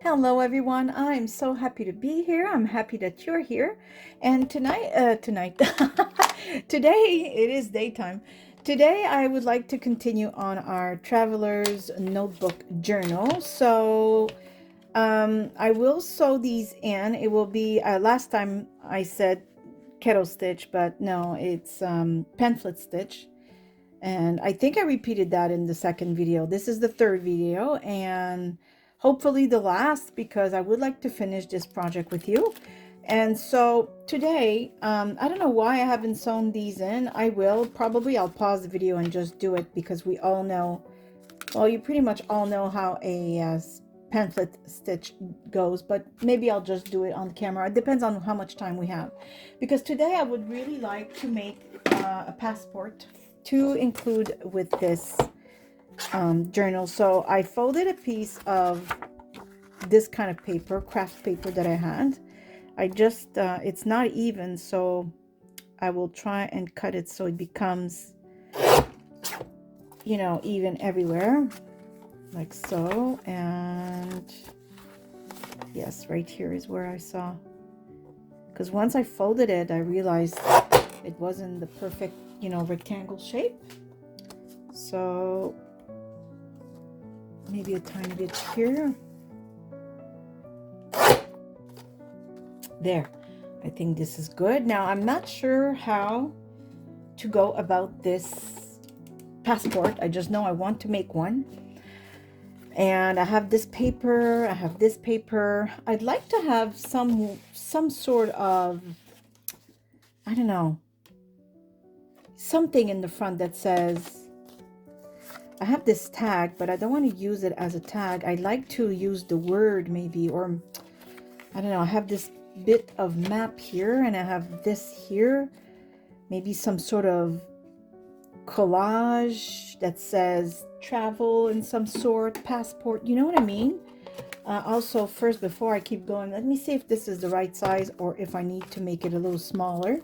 Hello everyone. I'm so happy to be here. I'm happy that you're here. And tonight today it is daytime. Today I would like to continue on our traveler's notebook journal. I will sew these in. It will be last time I said kettle stitch, but no, it's pamphlet stitch. And I think I repeated that in the second video. This is the third video and hopefully the last, because I would like to finish this project with you. And so today, I don't know why I haven't sewn these in. I'll pause the video and just do it, because we all know, well, you pretty much all know how a pamphlet stitch goes, but maybe I'll just do it on the camera. It depends on how much time we have, because today I would really like to make a passport to include with this journal. So I folded a piece of this kind of paper, craft paper that I had. I just it's not even, so I will try and cut it so it becomes, you know, even everywhere, like so. And yes, right here is where I saw, because once I folded it, I realized it wasn't the perfect, you know, rectangle shape. So maybe a tiny bit here. There, I think this is good. Now I'm not sure how to go about this passport. I just know I want to make one. And I have this paper, I have this paper. I'd like to have some sort of, I don't know, something in the front that says, I have this tag, but I don't want to use it as a tag. I'd like to use the word maybe, or I don't know. I have this bit of map here and I have this here. Maybe some sort of collage that says travel in some sort, passport, you know what I mean? Also, first, before I keep going, let me see if this is the right size or if I need to make it a little smaller.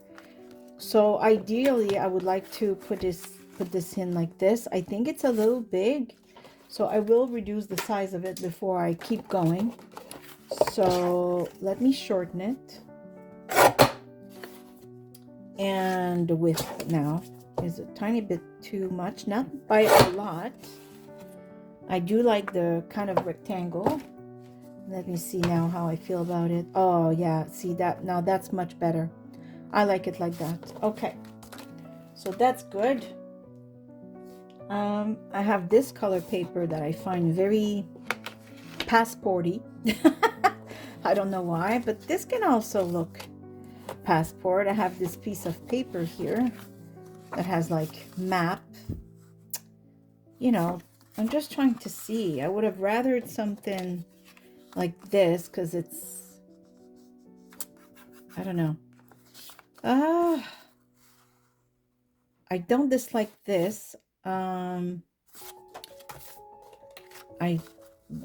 So ideally, I would like to put this in like this. I think it's a little big, so I will reduce the size of it before I keep going. So let me shorten it. And the width now is a tiny bit too much, not by a lot. I do like the kind of rectangle. Let me see now how I feel about it. Oh yeah, see that? Now that's much better. I like it like that. Okay, so that's good. I have this color paper that I find very passporty. I don't know why, but this can also look passport. I have this piece of paper here that has like map. You know, I'm just trying to see. I would have rathered something like this because it's, I don't know. I don't dislike this. I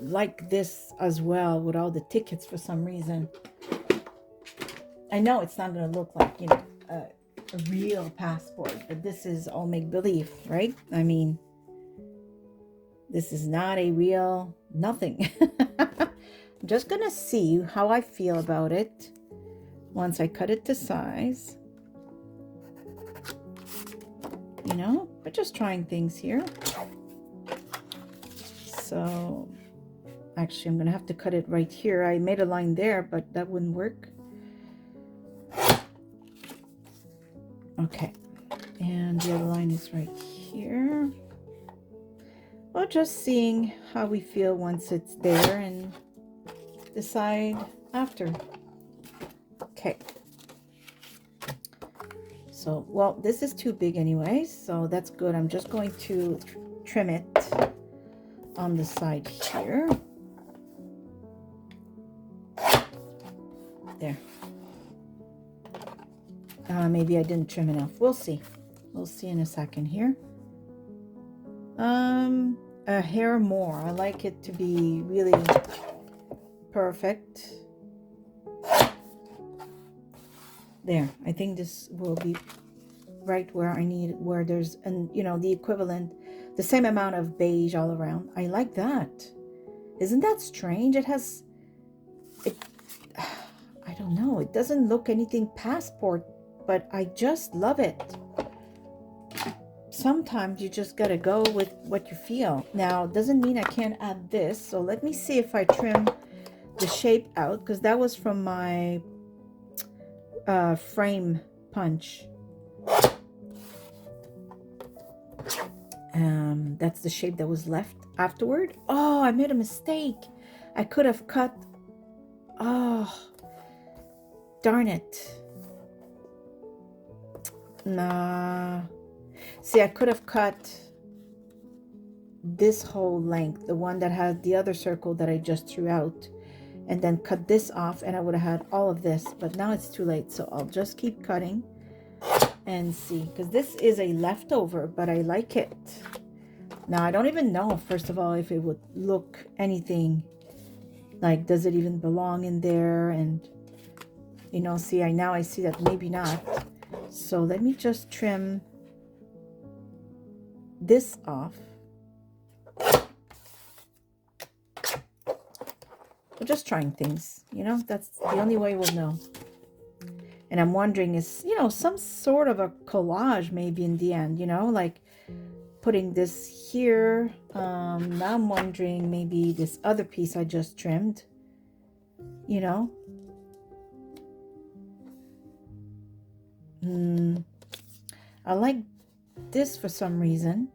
like this as well with all the tickets for some reason. I know it's not going to look like, you know, a real passport, but this is all make-believe, right? I mean, this is not a real nothing. I'm just going to see how I feel about it once I cut it to size. You know, we're just trying things here. So actually, I'm gonna have to cut it right here. I made a line there, but that wouldn't work. Okay, and the other line is right here. Well, just seeing how we feel once it's there and decide after. Okay. So, well, this is too big anyway, so that's good. I'm just going to trim it on the side here. There. Maybe I didn't trim enough. We'll see. We'll see in a second here. A hair more. I like it to be really perfect. There. I think this will be right where I need it, where there's, and you know, the equivalent, the same amount of beige all around. I like that. Isn't that strange? It has it, I don't know, it doesn't look anything passport, but I just love it. Sometimes you just gotta go with what you feel. Now, doesn't mean I can't add this. So let me see if I trim the shape out, because that was from my frame punch. That's the shape that was left afterward. Oh, I made a mistake. I could have cut. Oh, darn it. Nah. See, I could have cut this whole length, the one that had the other circle that I just threw out, and then cut this off, and I would have had all of this, but now it's too late, so I'll just keep cutting and see, because this is a leftover, but I like it. Now, I don't even know, first of all, if it would look anything like, does it even belong in there? And, you know, see, now I see that maybe not. So let me just trim this off. We're just trying things, you know, that's the only way we'll know. And I'm wondering, is, you know, some sort of a collage maybe in the end, you know, like putting this here. Now I'm wondering maybe this other piece I just trimmed, you know. I like this for some reason.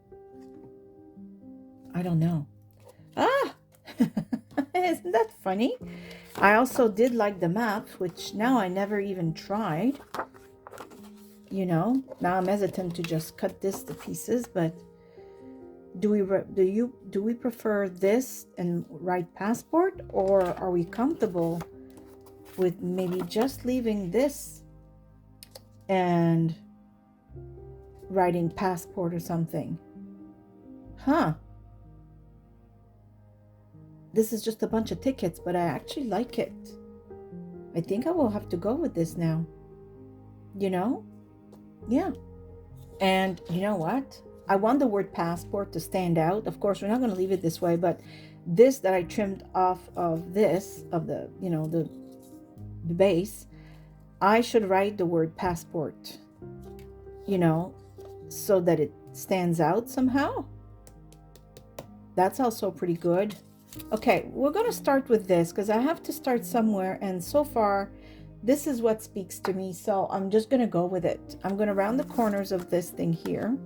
I don't know. Ah! Isn't that funny? I also did like the map, which now I never even tried. You know, now I'm hesitant to just cut this to pieces, but do we prefer this and write passport, or are we comfortable with maybe just leaving this and writing passport or something? Huh. This is just a bunch of tickets, but I actually like it. I think I will have to go with this now. You know? Yeah. And you know what? I want the word passport to stand out. Of course, we're not going to leave it this way, but this that I trimmed off of this, of the, you know, the base, I should write the word passport, you know, so that it stands out somehow. That's also pretty good. Okay, we're going to start with this because I have to start somewhere, and so far this is what speaks to me, so I'm just going to go with it. I'm going to round the corners of this thing here.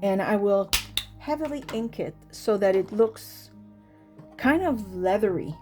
And I will heavily ink it so that it looks kind of leathery.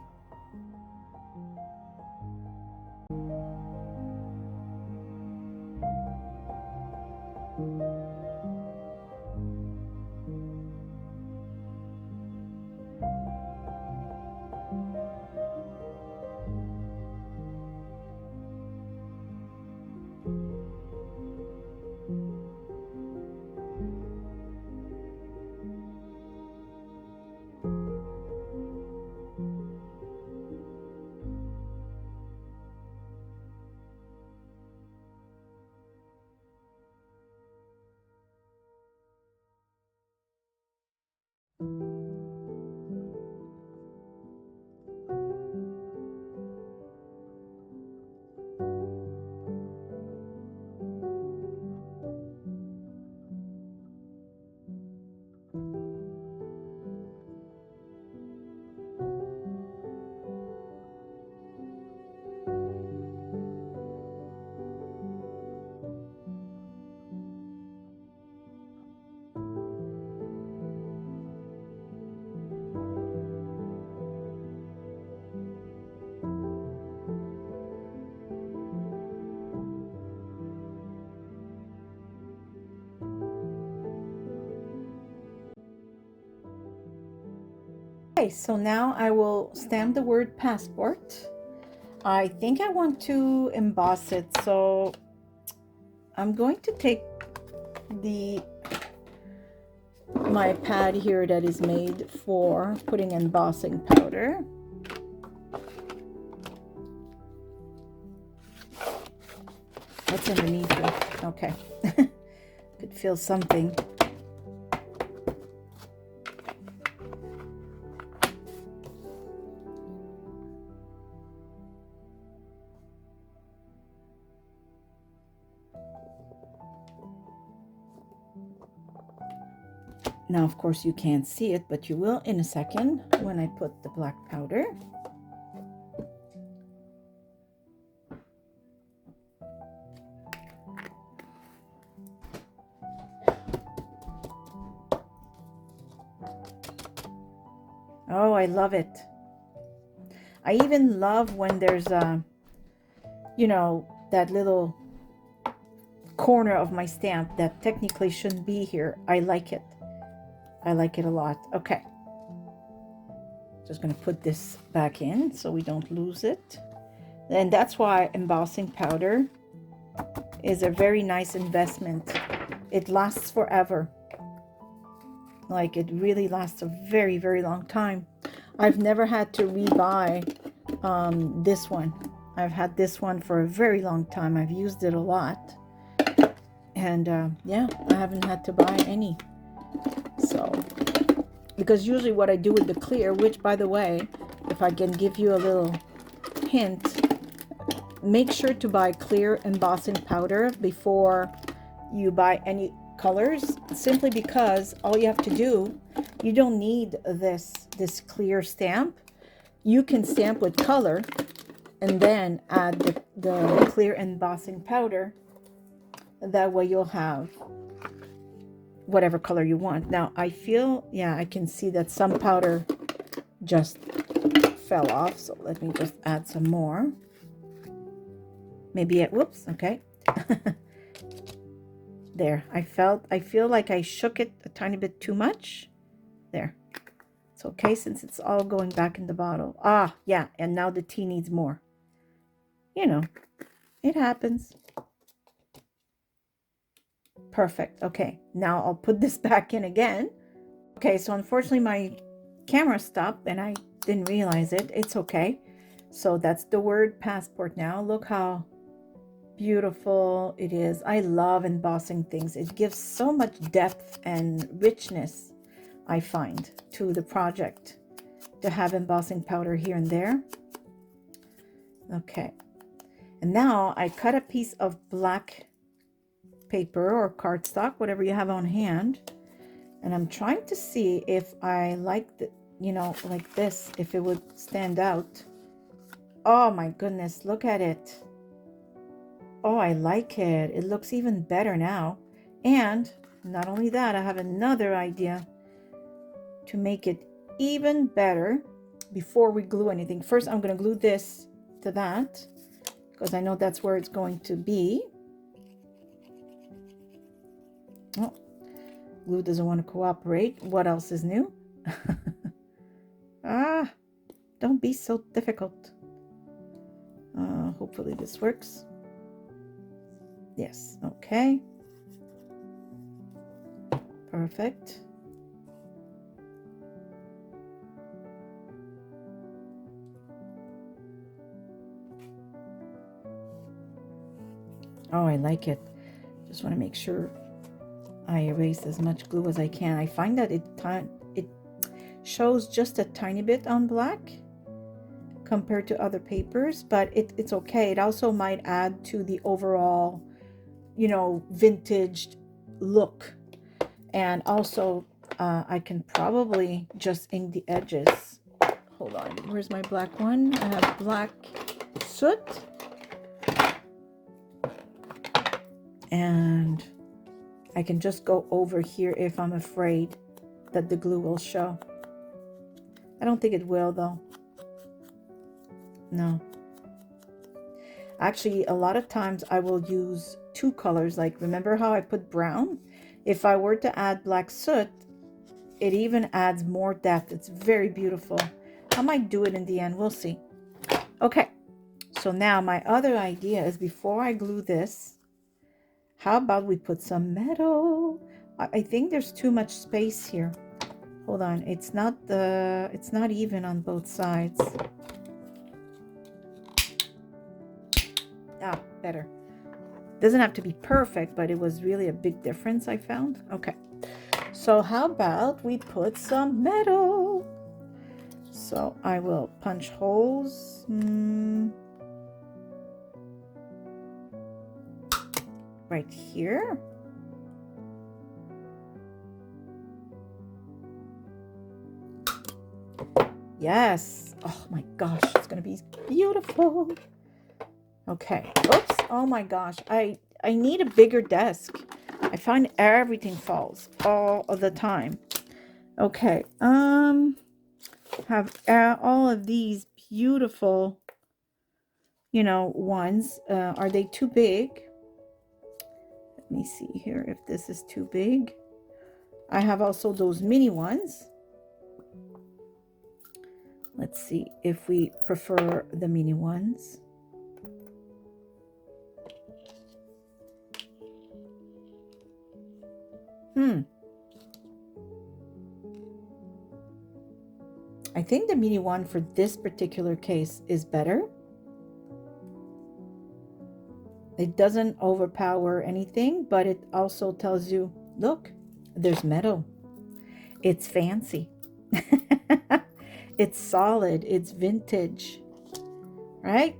Okay, so now I will stamp the word passport. I think I want to emboss it, so I'm going to take my pad here that is made for putting embossing powder. What's underneath it? Okay. Could feel something. Now, of course, you can't see it, but you will in a second when I put the black powder. Oh, I love it. I even love when there's a, you know, that little corner of my stamp that technically shouldn't be here. I like it. I like it a lot. Okay. Just going to put this back in so we don't lose it. And that's why embossing powder is a very nice investment. It lasts forever. Like, it really lasts a very, very long time. I've never had to rebuy this one. I've had this one for a very long time. I've used it a lot. And yeah, I haven't had to buy any. So, because usually what I do with the clear, which by the way, if I can give you a little hint, make sure to buy clear embossing powder before you buy any colors, simply because all you have to do, you don't need this clear stamp. You can stamp with color and then add the clear embossing powder. That way you'll have whatever color you want. Now I feel, yeah, I can see that some powder just fell off, so let me just add some more. Maybe it, whoops, okay. There, I feel like I shook it a tiny bit too much. There, it's okay since it's all going back in the bottle. Ah, yeah, and now the tea needs more. You know, it happens. Perfect. Okay, now I'll put this back in again. Okay, so unfortunately my camera stopped and I didn't realize it. It's okay. So that's the word passport now. Look how beautiful it is. I love embossing things. It gives so much depth and richness, I find, to the project to have embossing powder here and there. Okay, and now I cut a piece of black paper or cardstock, whatever you have on hand, and I'm trying to see if I like the, you know, like this, if it would stand out. Oh my goodness, look at it. Oh, I like it. It looks even better now. And not only that, I have another idea to make it even better before we glue anything. First, I'm going to glue this to that because I know that's where it's going to be. Oh, glue doesn't want to cooperate. What else is new? Ah, don't be so difficult. Hopefully this works. Yes, okay. Perfect. Oh, I like it. Just want to make sure I erase as much glue as I can. I find that it shows just a tiny bit on black compared to other papers, but it's okay. It also might add to the overall, you know, vintage look. And also I can probably just ink the edges. Hold on, where's my black one? I have black soot. And I can just go over here if I'm afraid that the glue will show. I don't think it will though. No. Actually, a lot of times I will use two colors. Like, remember how I put brown? If I were to add black soot, it even adds more depth. It's very beautiful. I might do it in the end. We'll see. Okay. So now my other idea is, before I glue this, how about we put some metal? I think there's too much space here. Hold on. It's not even on both sides. Ah, better. Doesn't have to be perfect, but it was really a big difference I found. Okay. So how about we put some metal? So I will punch holes. Right here. Yes. Oh my gosh, it's gonna be beautiful. Okay. Oops. Oh my gosh. I need a bigger desk. I find everything falls all of the time. Okay. Have all of these beautiful, ones. Are they too big? Let me see here if this is too big. I have also those mini ones. Let's see if we prefer the mini ones. I think the mini one for this particular case is better. It doesn't overpower anything, but it also tells you, look, there's metal. It's fancy. It's solid. It's vintage. Right?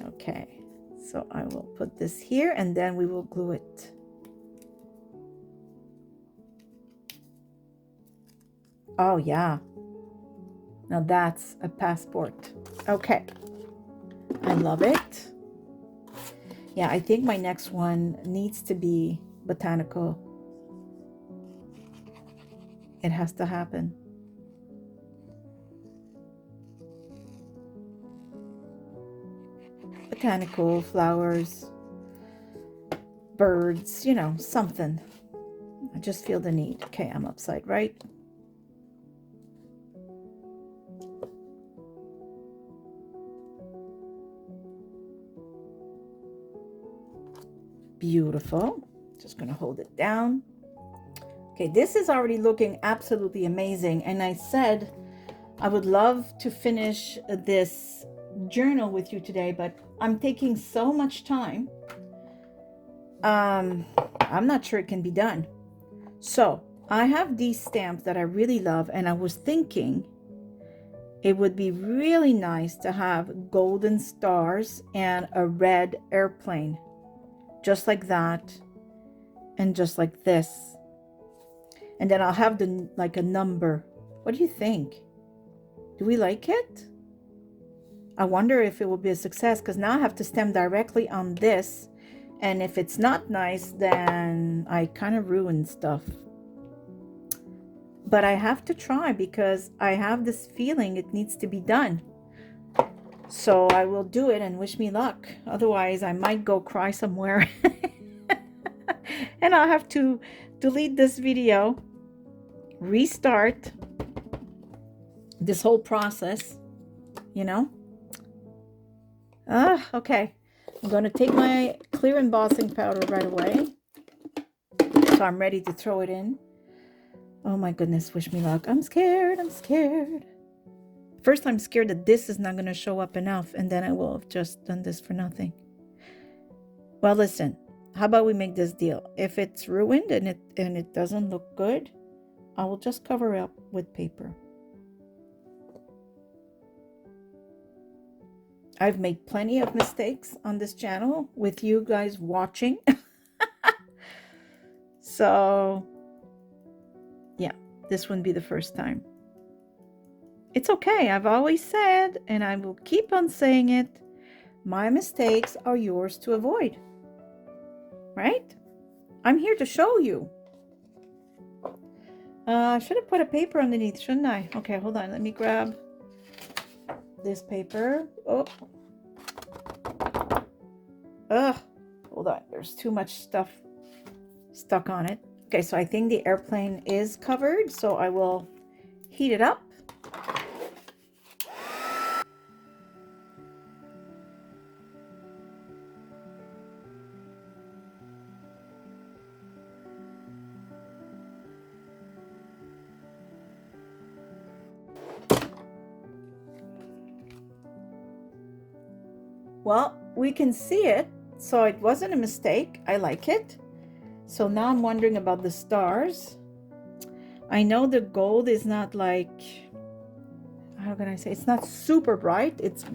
Okay. So I will put this here and then we will glue it. Oh, yeah. Now that's a passport. Okay. I love it. Yeah, I think my next one needs to be botanical. It has to happen. Botanical, flowers, birds, something. I just feel the need. Okay, I'm upside right. Beautiful. Just gonna hold it down. Okay, this is already looking absolutely amazing. And I said I would love to finish this journal with you today, but I'm taking so much time. I'm not sure it can be done. So I have these stamps that I really love, and I was thinking it would be really nice to have golden stars and a red airplane, just like that, and just like this. And then I'll have like a number. What do you think? Do we like it? I wonder if it will be a success, because now I have to stamp directly on this. And if it's not nice, then I kind of ruin stuff. But I have to try because I have this feeling it needs to be done. So I will do it and wish me luck. Otherwise, I might go cry somewhere. And I'll have to delete this video, restart this whole process, okay. I'm going to take my clear embossing powder right away. So I'm ready to throw it in. Oh my goodness, wish me luck. I'm scared. First, I'm scared that this is not going to show up enough, and then I will have just done this for nothing. Well, listen, how about we make this deal? If it's ruined and it doesn't look good, I will just cover it up with paper. I've made plenty of mistakes on this channel with you guys watching. So, yeah, this wouldn't be the first time. It's okay. I've always said, and I will keep on saying it, my mistakes are yours to avoid. Right? I'm here to show you. I should have put a paper underneath, shouldn't I? Okay, hold on. Let me grab this paper. Oh. Hold on. There's too much stuff stuck on it. Okay, so I think the airplane is covered, so I will heat it up. Well, we can see it, so it wasn't a mistake. I like it. So now I'm wondering about the stars. I know the gold is not like, how can I say, it's not super bright. It's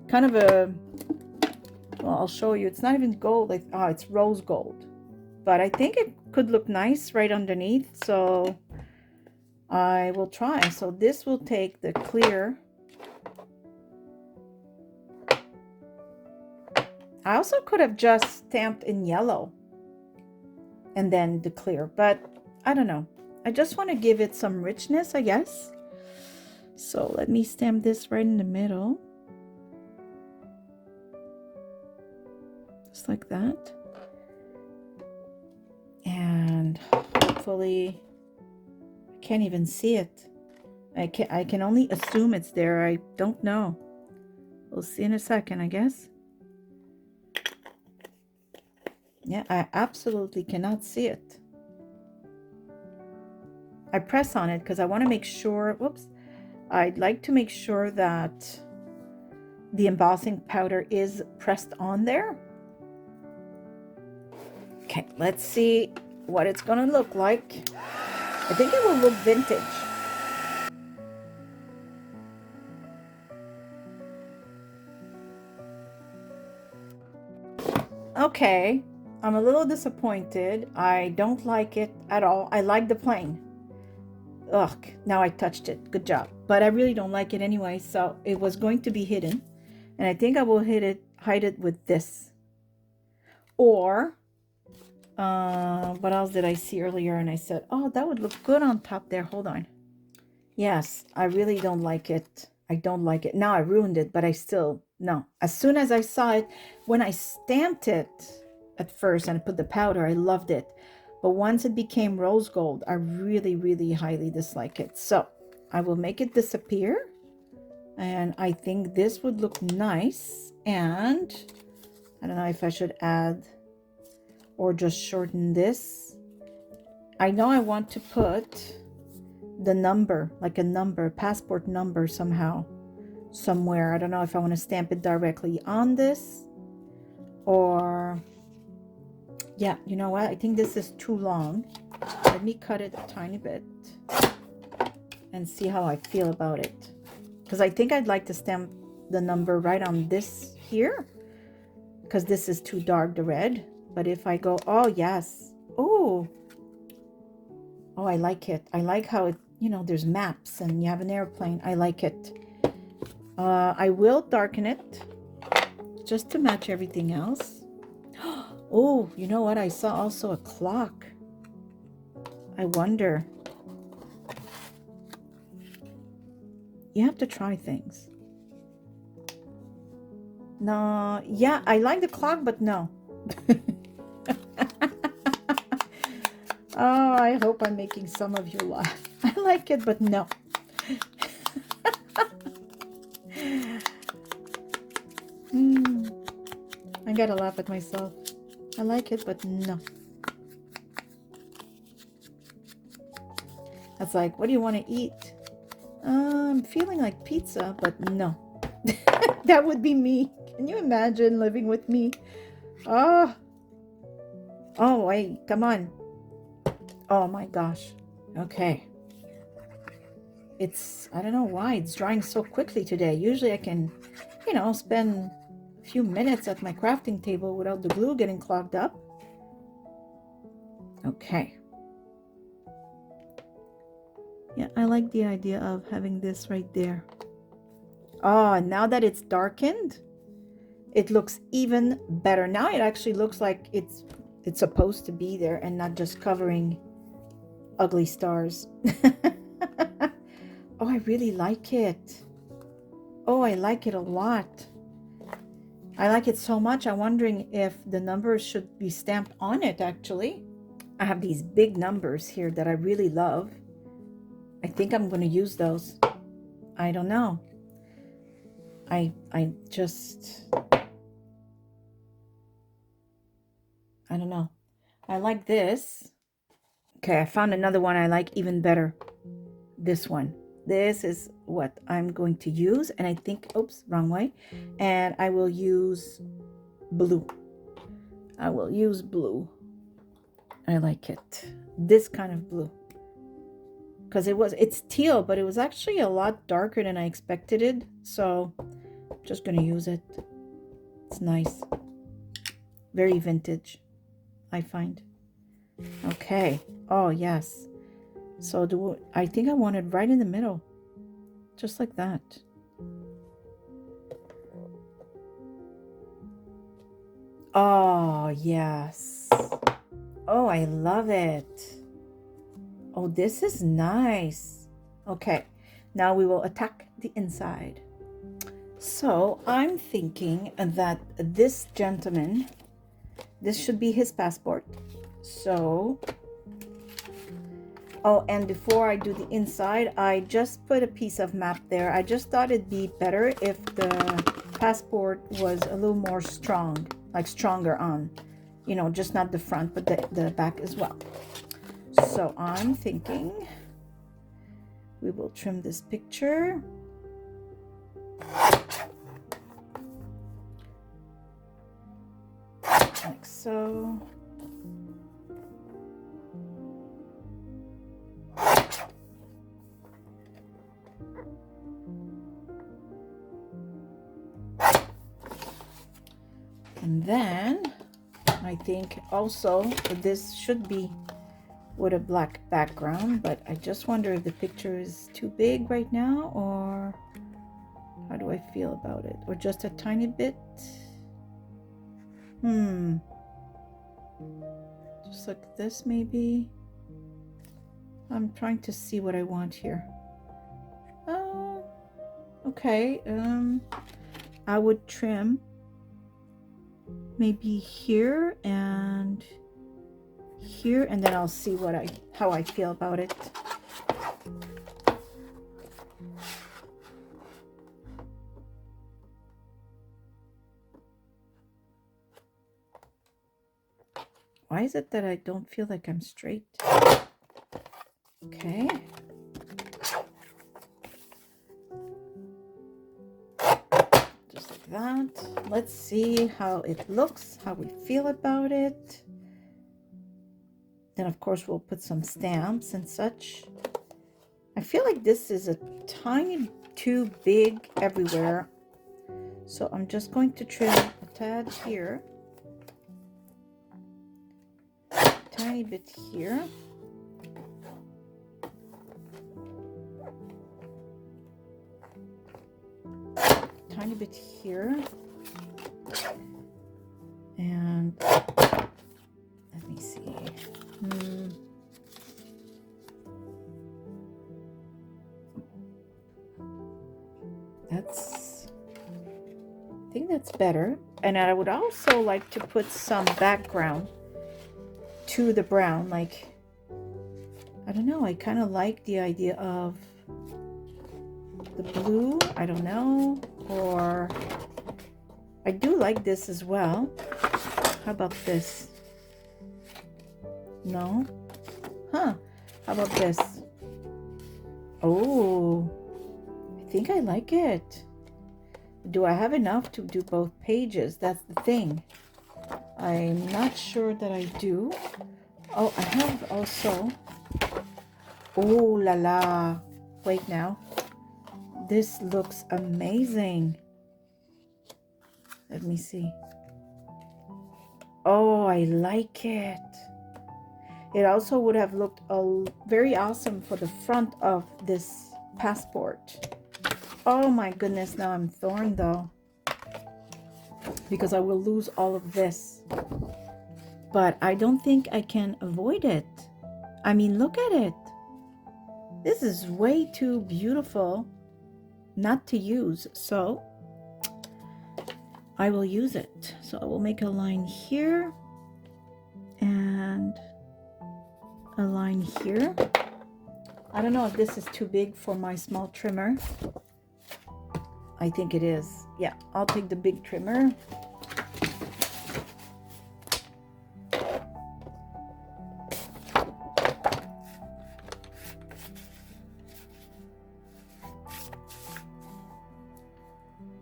kind of a, well, I'll show you. It's not even gold. Like, it's rose gold. But I think it could look nice right underneath. So I will try. So this will take the clear. I also could have just stamped in yellow and then the clear, but I don't know. I just want to give it some richness, I guess. So let me stamp this right in the middle. Just like that. And hopefully, I can't even see it. I can only assume it's there. I don't know. We'll see in a second, I guess. Yeah, I absolutely cannot see it. I press on it because I want to make sure, whoops, I'd like to make sure that the embossing powder is pressed on there. Okay, let's see what it's gonna look like. I think it will look vintage. Okay, I'm a little disappointed. I don't like it at all. I like the plain. Ugh, now I touched it. Good job. But I really don't like it anyway, so it was going to be hidden. And I think I will hide it with this. Or, what else did I see earlier? And I said, oh, that would look good on top there. Hold on. Yes, I really don't like it. I don't like it. Now I ruined it, but I still, no. As soon as I saw it, when I stamped it at first and put the powder, I loved it. But once it became rose gold, I really, really highly dislike it. So I will make it disappear. And I think this would look nice. And I don't know if I should add or just shorten this. I know I want to put the number, like a number, passport number somehow, somewhere. I don't know if I want to stamp it directly on this or, yeah, you know what? I think this is too long. Let me cut it a tiny bit and see how I feel about it. Because I think I'd like to stamp the number right on this here because this is too dark, the red. But if I go, oh, yes. Oh, I like it. I like how it, you know, there's maps and you have an airplane. I like it. I will darken it just to match everything else. Oh, you know what? I saw also a clock. I wonder. You have to try things. No, yeah, I like the clock, but no. Oh, I hope I'm making some of you laugh. I like it, but no. I gotta laugh at myself. I like it, but no. That's like, what do you want to eat? I'm feeling like pizza, but no. That would be me. Can you imagine living with me? Oh, wait, come on. Oh my gosh. Okay. It's, I don't know why it's drying so quickly today. Usually I can, you know, spend a few minutes at my crafting table without the glue getting clogged up. Okay. Yeah, I like the idea of having this right there. Oh, now that it's darkened, it looks even better. Now it actually looks like it's supposed to be there and not just covering ugly stars. Oh, I really like it. Oh, I like it a lot. I like it so much. I'm wondering if the numbers should be stamped on it, actually. I have these big numbers here that I really love. I think I'm going to use those. I don't know. I don't know. I like this. Okay, I found another one I like even better. This one. This is what I'm going to use. And I think, oops, wrong way. And I will use blue. I will use blue. I like it. This kind of blue. Because it's teal, but it was actually a lot darker than I expected it. So I'm just going to use it. It's nice. Very vintage, I find. Okay. Oh, yes. So I think I want it right in the middle, just like that. Oh, yes. Oh, I love it. Oh, this is nice. Okay, now we will attack the inside. So I'm thinking that this gentleman, this should be his passport. So, oh, and before I do the inside, I just put a piece of map there. I just thought it'd be better if the passport was a little more strong, like stronger on, you know, just not the front, but the back as well. So I'm thinking we will trim this picture. Like so. And then I think also this should be with a black background, but I just wonder if the picture is too big right now, or how do I feel about it? Or just a tiny bit? Just like this maybe. I'm trying to see what I want here. Okay, I would trim maybe here and here, and then I'll see how I feel about it. Why is it that I don't feel like I'm straight? Okay. Just like that. Let's see how it looks, how we feel about it. Then of course we'll put some stamps and such. I feel like this is a tiny too big everywhere. So I'm just going to trim a tad here. Tiny bit here. Tiny bit here. And let me see. I think that's better. And I would also like to put some background to the brown, like, I don't know, I kind of like the idea of the blue, I don't know, or I do like this as well. How about this? No? Huh, how about this? Oh, I think I like it. Do I have enough to do both pages? That's the thing. I'm not sure that I do. Oh, I have also. Oh la la. Wait now. This looks amazing. Let me see. Oh, I like it. It also would have looked very awesome for the front of this passport. Oh my goodness, now I'm torn though, because I will lose all of this. But I don't think I can avoid it. I mean, look at it. This is way too beautiful not to use, so I will use it. So I will make a line here and a line here. I don't know if this is too big for my small trimmer. I think it is. Yeah, I'll take the big trimmer.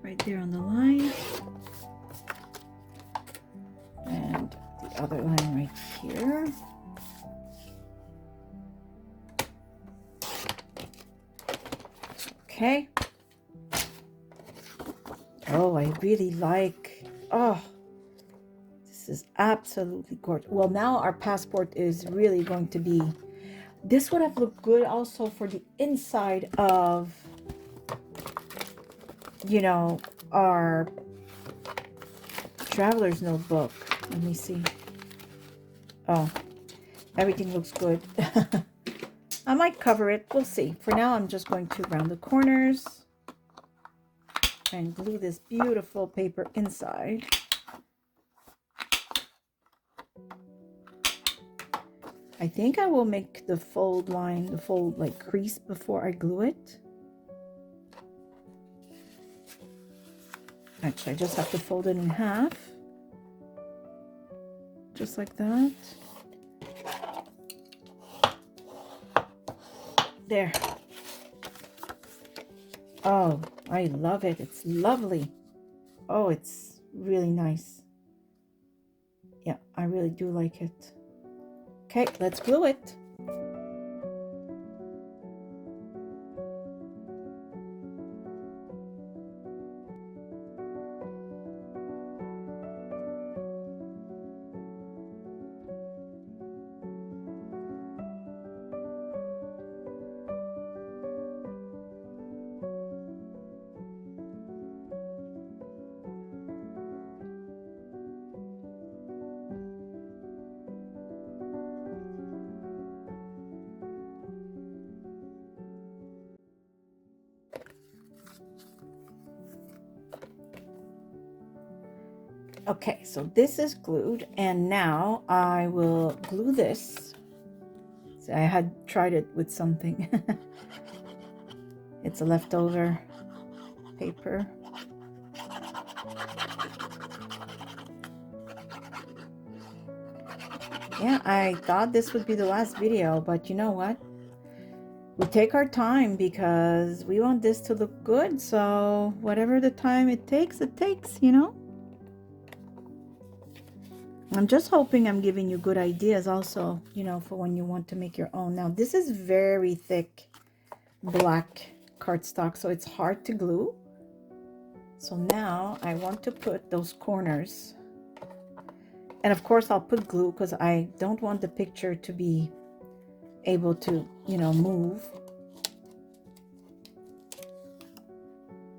Right there on the line. And the other line right here. Okay. Oh, I really like, oh, this is absolutely gorgeous. Well, now our passport is really going to be This would have looked good also for the inside of, you know, our traveler's notebook. Let me see. Oh, everything looks good. I might cover it. We'll see. For now, I'm just going to round the corners and glue this beautiful paper inside. I think I will make the fold line, the fold like crease before I glue it. Actually, I just have to fold it in half. Just like that. There. Oh, I love it. It's lovely. Oh, it's really nice. Yeah, I really do like it. Okay, let's glue it. Okay, so this is glued, and now I will glue this. So I had tried it with something. It's a leftover paper. Yeah, I thought this would be the last video, but you know what? We take our time because we want this to look good, so whatever the time it takes, you know? I'm just hoping I'm giving you good ideas also, you know, for when you want to make your own. Now, this is very thick black cardstock, so it's hard to glue. So now I want to put those corners. And of course, I'll put glue because I don't want the picture to be able to, you know, move.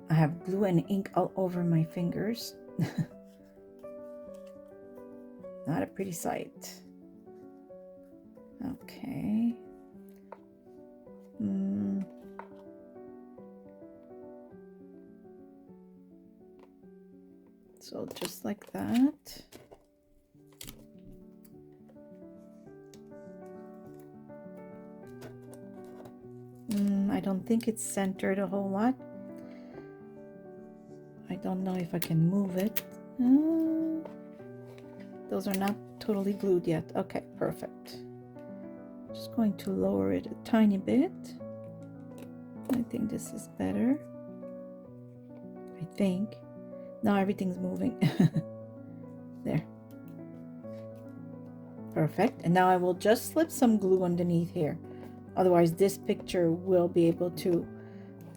I have glue and ink all over my fingers. Not a pretty sight. Okay. So just like that. I don't think it's centered a whole lot. I don't know if I can move it. Those are not totally glued yet. Okay, perfect. Just going to lower it a tiny bit. I think this is better. I think. Now everything's moving. There. Perfect. And now I will just slip some glue underneath here. Otherwise, this picture will be able to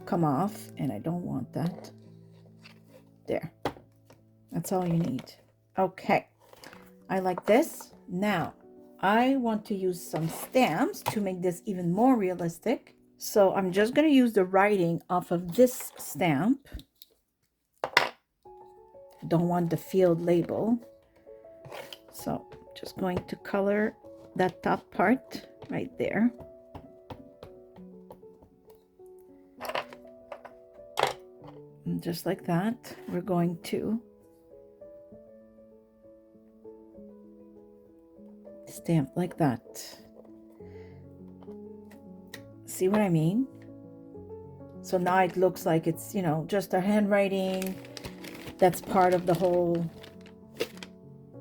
come off, and I don't want that. There. That's all you need. Okay. I like this. Now, I want to use some stamps to make this even more realistic. So I'm just going to use the writing off of this stamp. I don't want the field label. So just going to color that top part right there. And just like that, we're going to stamp like that. See what I mean? So now it looks like it's, you know, just our handwriting. That's part of the whole,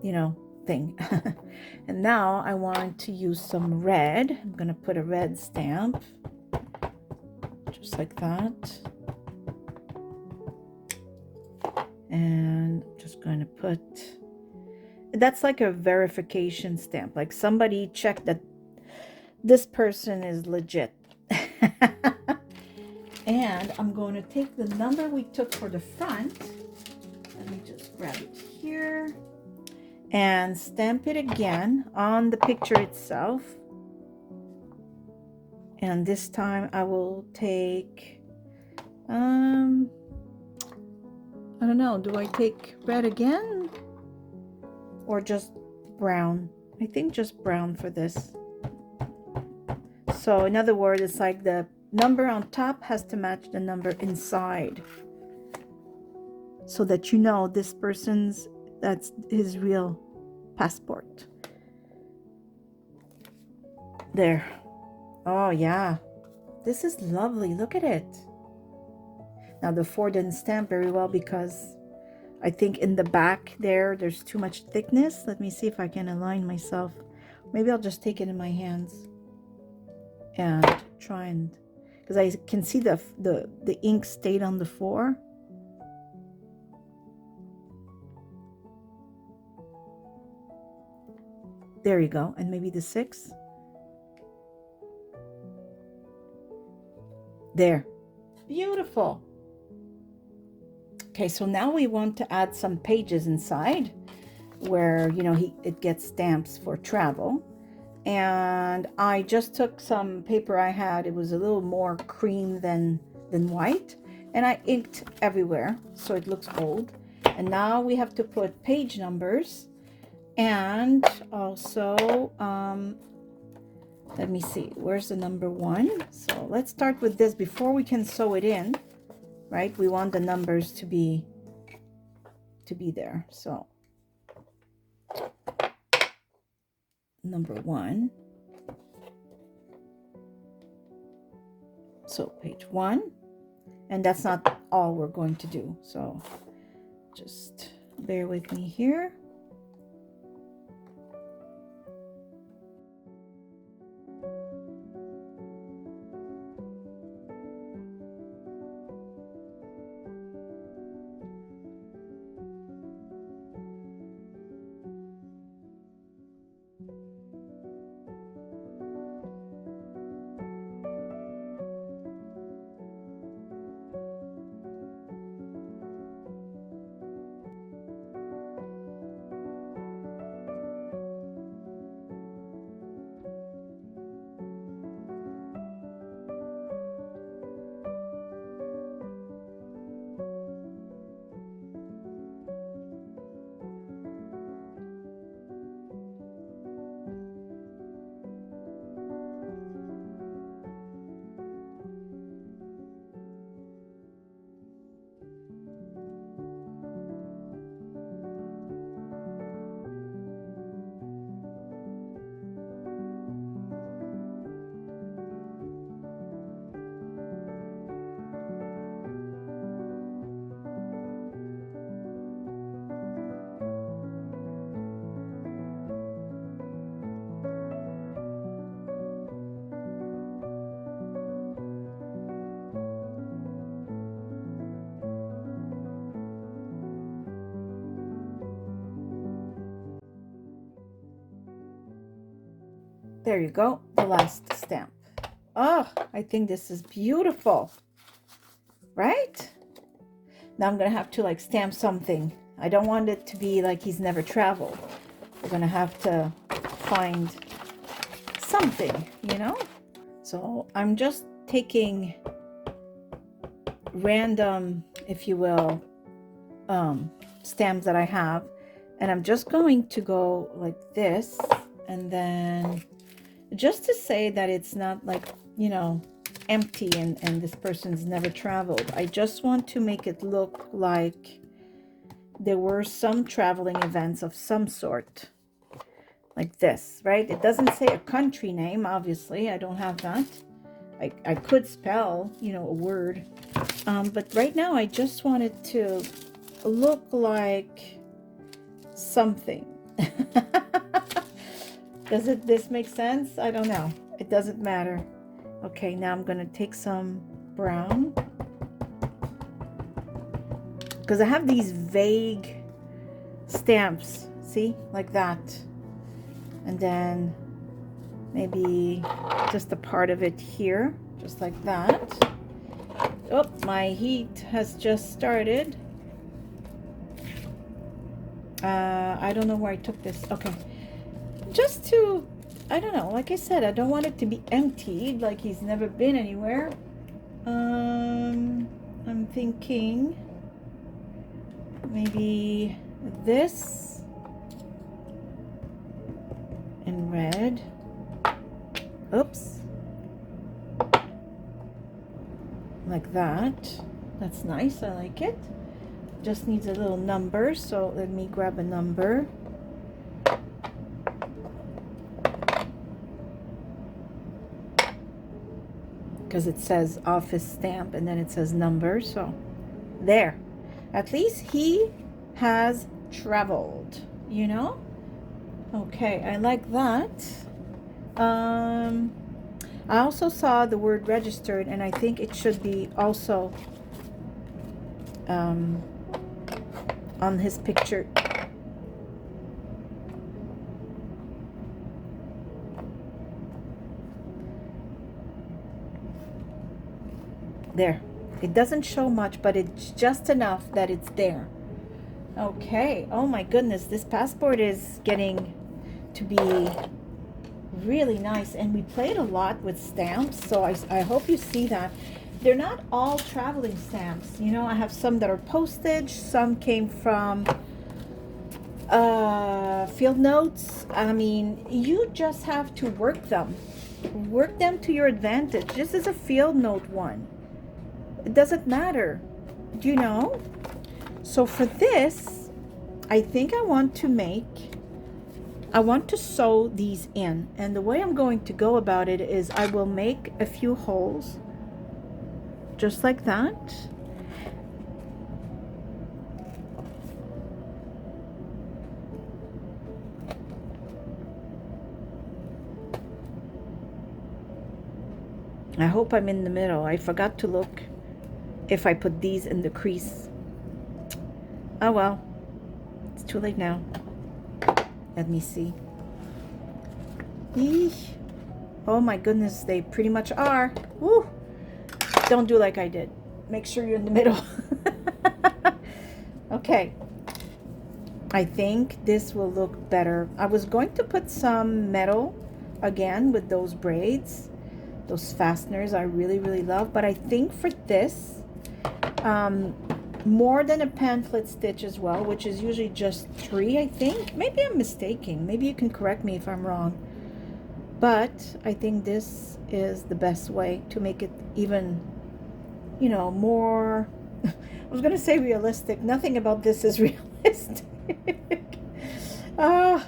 you know, thing. And now I want to use some red. I'm going to put a red stamp. Just like that. And I'm just going to put, that's like a verification stamp. Like somebody checked that this person is legit. And I'm going to take the number we took for the front. Let me just grab it here and stamp it again on the picture itself. And this time I will take, I don't know, do I take red again? Or just brown? I think just brown for this. So in other words, it's like the number on top has to match the number inside, so that you know this person's, that's his real passport. There. Oh yeah, this is lovely. Look at it. Now the 4 didn't stamp very well because I think in the back there's too much thickness. Let me see if I can align myself. Maybe I'll just take it in my hands and try and, because I can see the ink stayed on the 4. There you go. And maybe the 6. There. Beautiful. Okay, so now we want to add some pages inside where, you know, it gets stamps for travel. And I just took some paper I had. It was a little more cream than white, and I inked everywhere so it looks old. And now we have to put page numbers, and also let me see, where's the number 1? So let's start with this before we can sew it in, right? We want the numbers to be there. So number 1. So page 1, and that's not all we're going to do, so just bear with me here. There you go, the last stamp. Oh, I think this is beautiful, right? Now I'm gonna have to like stamp something. I don't want it to be like he's never traveled. We're gonna have to find something, you know? So I'm just taking random, if you will, stamps that I have, and I'm just going to go like this, and then just to say that it's not like, you know, empty and this person's never traveled. I just want to make it look like there were some traveling events of some sort, like this, right? It doesn't say a country name, obviously. I don't have that. I could spell, you know, a word, but right now I just want it to look like something. Does this make sense? I don't know. It doesn't matter. Okay, now I'm gonna take some brown, because I have these vague stamps, see, like that, and then maybe just a part of it here, just like that. Oh, my heat has just started. I don't know where I took this. Okay, just to I don't know, like I said, I don't want it to be emptied, like he's never been anywhere. I'm thinking maybe this in red. Oops. Like that. That's nice, I like it. Just needs a little number, so let me grab a number. Because it says office stamp and then it says number, so there. At least he has traveled, you know? Okay, I like that. I also saw the word registered, and I think it should be also on his picture. There. It doesn't show much, but it's just enough that it's there. Okay. Oh my goodness, this passport is getting to be really nice, and we played a lot with stamps, so I hope you see that. They're not all traveling stamps, you know. I have some that are postage, some came from field notes. I mean, you just have to work them to your advantage. This is a field note one. It doesn't matter, do you know? So for this, I think I want to sew these in, and the way I'm going to go about it is I will make a few holes just like that. I hope I'm in the middle. I forgot to look if I put these in the crease. Oh well, it's too late now. Let me see. Eesh. Oh my goodness, they pretty much are. Woo! Don't do like I did. Make sure you're in the middle. Okay. I think this will look better. I was going to put some metal again with those braids, those fasteners I really, really love. But I think for this, more than a pamphlet stitch as well, which is usually just 3, I think. Maybe I'm mistaken. Maybe you can correct me if I'm wrong. But I think this is the best way to make it even, you know, more, I was going to say realistic. Nothing about this is realistic. I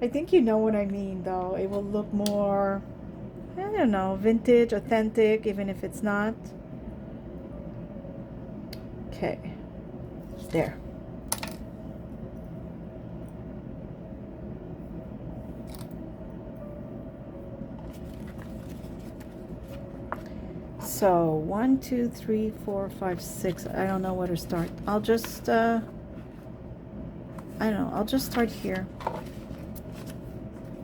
think you know what I mean, though. It will look more, I don't know, vintage, authentic, even if it's not. Okay, there. So 1, 2, 3, 4, 5, 6. I don't know where to start. I'll just I don't know, I'll just start here,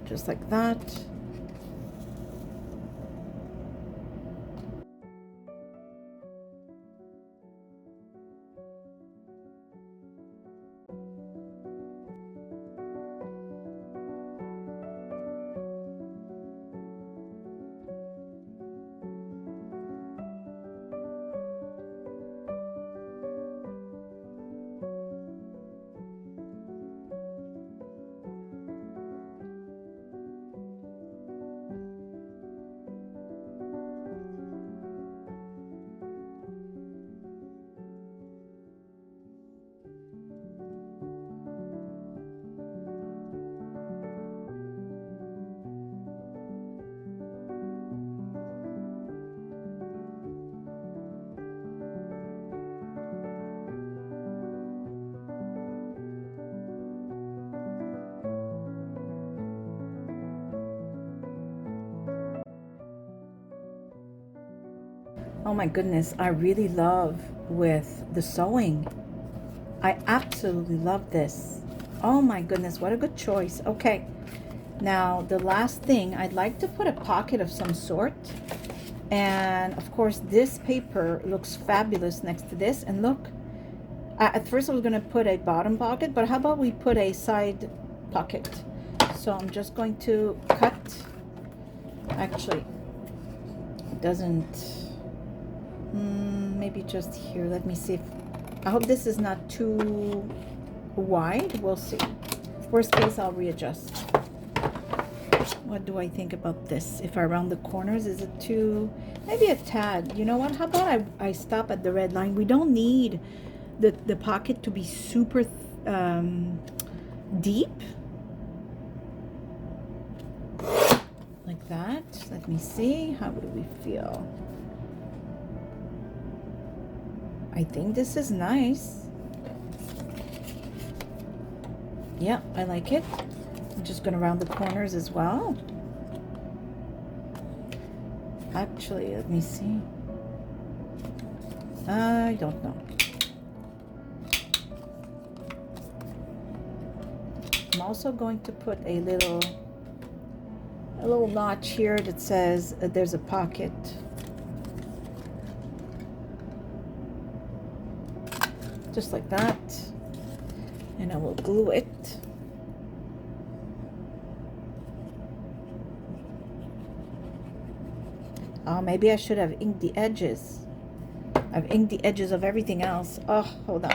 just like that. Oh my goodness, I really love with the sewing. I absolutely love this. Oh my goodness, what a good choice. Okay, now the last thing, I'd like to put a pocket of some sort. And of course, this paper looks fabulous next to this. And look, at first I was going to put a bottom pocket, but how about we put a side pocket? So I'm just going to cut. Actually, it doesn't. Maybe just here. Let me see if. I hope this is not too wide. We'll see. Worst case, I'll readjust. What do I think about this? If I round the corners, is it too, maybe a tad? You know what? How about I stop at the red line? We don't need the pocket to be super deep. Like that. Let me see. How do we feel? I think this is nice. Yeah, I like it. I'm just going to round the corners as well. Actually, let me see. I don't know. I'm also going to put a little notch here that says there's a pocket. Just like that. And I will glue it. Oh, maybe I should have inked the edges. I've inked the edges of everything else. Oh, hold on.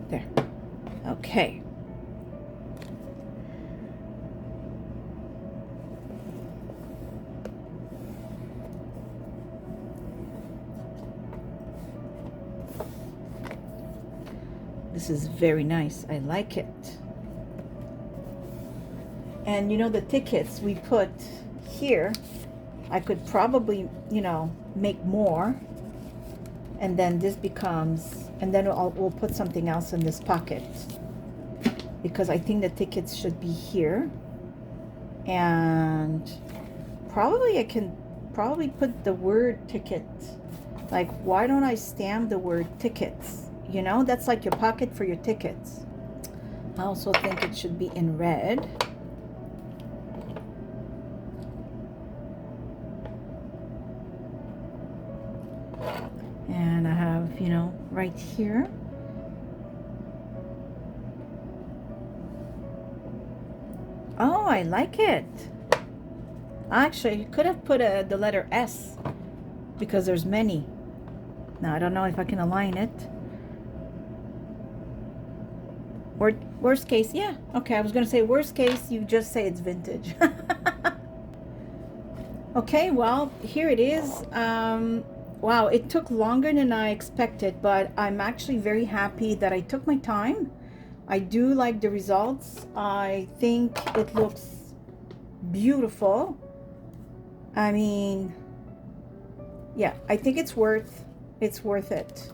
There. Okay. This is very nice. I like it. And you know, the tickets we put here, I could probably, you know, make more. And then this becomes, and then we'll put something else in this pocket, because I think the tickets should be here. And probably I can probably put the word ticket. Like, why don't I stamp the word tickets? You know, that's like your pocket for your tickets. I also think it should be in red. And I have, you know, right here. Oh, I like it. Actually, you could have put the letter S, because there's many. Now, I don't know if I can align it. Or worst case, yeah. Okay, I was going to say worst case, you just say it's vintage. Okay, well, here it is. Wow, it took longer than I expected, but I'm actually very happy that I took my time. I do like the results. I think it looks beautiful. I mean, yeah, I think it's worth it,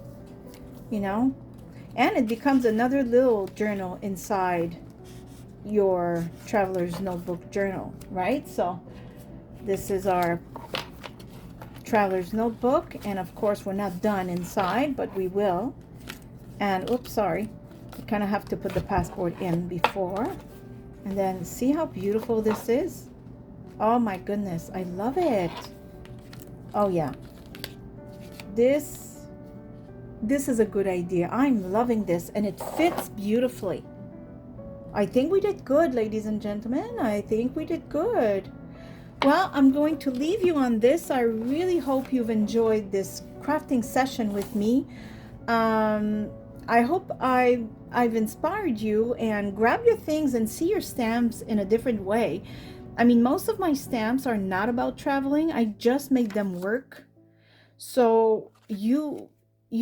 you know? And it becomes another little journal inside your traveler's notebook journal, right? So this is our traveler's notebook, and of course we're not done inside, but we will. And oops, sorry, you kind of have to put the passport in before. And then see how beautiful this is. Oh my goodness, I love it. Oh yeah, this is a good idea. I'm loving this, and it fits beautifully. I think we did good, ladies and gentlemen. I think we did good. Well, I'm going to leave you on this. I really hope you've enjoyed this crafting session with me. I hope I've inspired you, and grab your things and see your stamps in a different way. I mean, most of my stamps are not about traveling. I just make them work. So you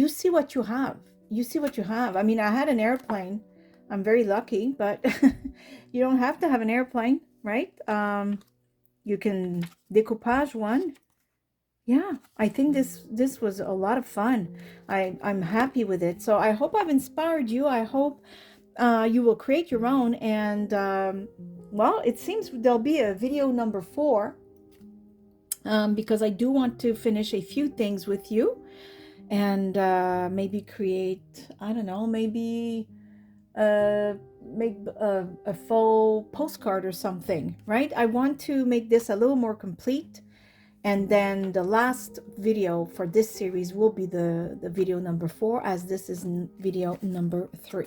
see what you have. You see what you have. I mean, I had an airplane. I'm very lucky, but you don't have to have an airplane, right? You can decoupage one. Yeah, I think this was a lot of fun. I'm happy with it. So I hope I've inspired you. I hope you will create your own, and well, it seems there'll be a video number 4, because I do want to finish a few things with you, and maybe create, I don't know, maybe uh, make a full postcard or something, right? I want to make this a little more complete. And then the last video for this series will be the video number 4, as this is video number 3.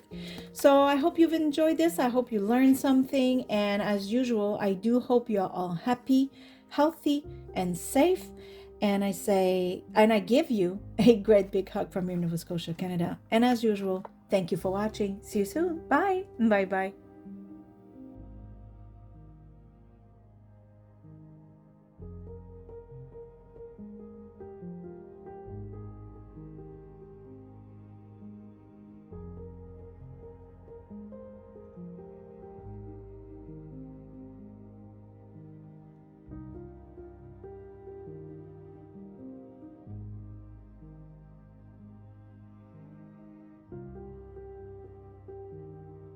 So I hope you've enjoyed this. I hope you learned something. And as usual, I do hope you're all happy, healthy, and safe. And I give you a great big hug from here in Nova Scotia, Canada. And as usual, thank you for watching. See you soon. Bye. Bye bye.